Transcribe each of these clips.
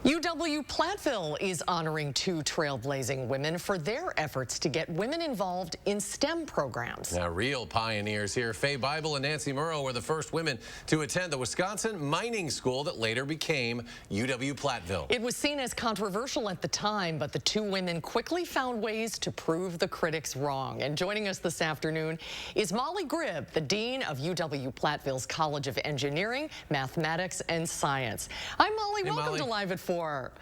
UW-Platteville is honoring two trailblazing women for their efforts to get women involved in STEM programs. Now, real pioneers here. Faye Bible and Nancy Murrow were the first women to attend the Wisconsin mining school that later became UW-Platteville. It was seen as controversial at the time, but the two women quickly found ways to prove the critics wrong. And joining us this afternoon is Molly Gribb, the dean of UW-Platteville's College of Engineering, Mathematics, and Science. Hi, Molly. Hey, Welcome Molly. to Live at 4.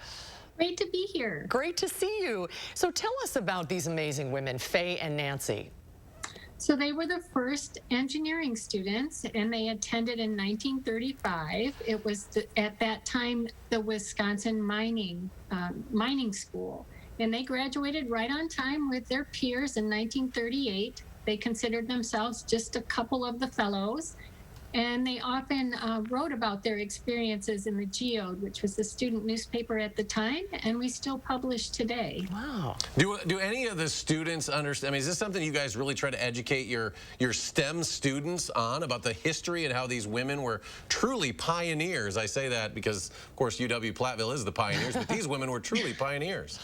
Great to be here. Great to see you. So tell us about these amazing women, Faye and Nancy. So they were the first engineering students, and they attended in 1935. It was at that time the Wisconsin mining school, and they graduated right on time with their peers in 1938. They considered themselves just a couple of the fellows. And they often wrote about their experiences in the Geode, which was the student newspaper at the time, and we still publish today. Wow. Do any of the students understand? I mean, is this something you guys really try to educate your STEM students on, about the history and how these women were truly pioneers? I say that because, of course, UW-Platteville is the pioneers, but these women were truly pioneers.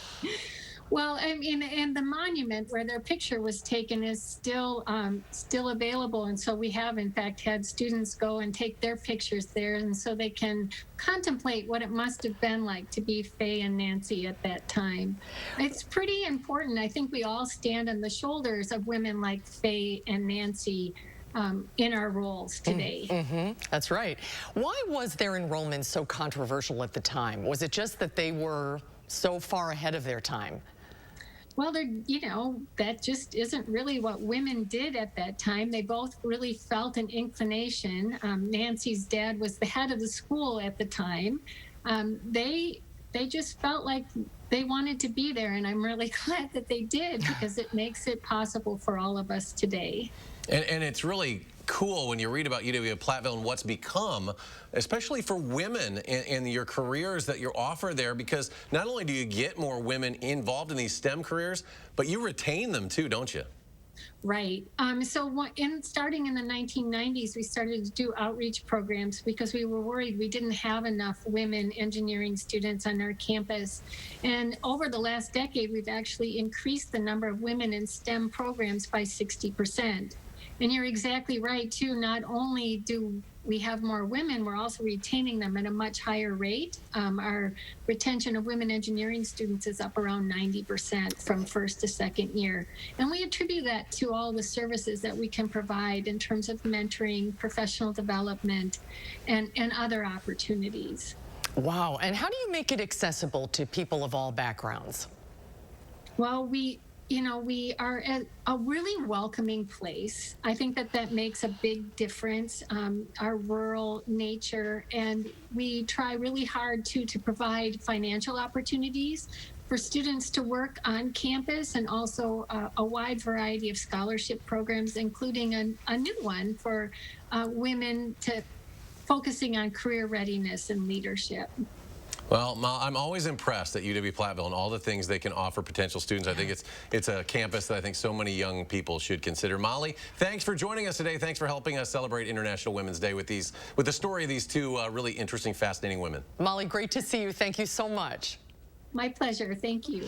Well, I mean, and the monument where their picture was taken is still available, and so we have, in fact, had students go and take their pictures there, and so they can contemplate what it must have been like to be Faye and Nancy at that time. It's pretty important. I think we all stand on the shoulders of women like Faye and Nancy in our roles today. That's right. Why was their enrollment so controversial at the time? Was it just that they were so far ahead of their time? Well, that just isn't really what women did at that time. They both really felt an inclination. Nancy's dad was the head of the school at the time. They just felt like they wanted to be there, and I'm really glad that they did, because it makes it possible for all of us today. And it's really cool when you read about UW-Platteville and what's become, especially for women in your careers that you offer there, because not only do you get more women involved in these STEM careers, but you retain them too, don't you? Right. Starting in the 1990s, we started to do outreach programs because we were worried we didn't have enough women engineering students on our campus. And over the last decade, we've actually increased the number of women in STEM programs by 60%. And you're exactly right, too. Not only do we have more women, we're also retaining them at a much higher rate. Our retention of women engineering students is up around 90% from first to second year. And we attribute that to all the services that we can provide in terms of mentoring, professional development, and other opportunities. Wow. And how do you make it accessible to people of all backgrounds? Well, we are a really welcoming place. I think that makes a big difference, our rural nature, and we try really hard to provide financial opportunities for students to work on campus, and also a wide variety of scholarship programs, including a new one for women focusing on career readiness and leadership. Well, I'm always impressed at UW-Platteville and all the things they can offer potential students. I think it's a campus that I think so many young people should consider. Molly, thanks for joining us today. Thanks for helping us celebrate International Women's Day with the story of these two really interesting, fascinating women. Molly, great to see you. Thank you so much. My pleasure. Thank you.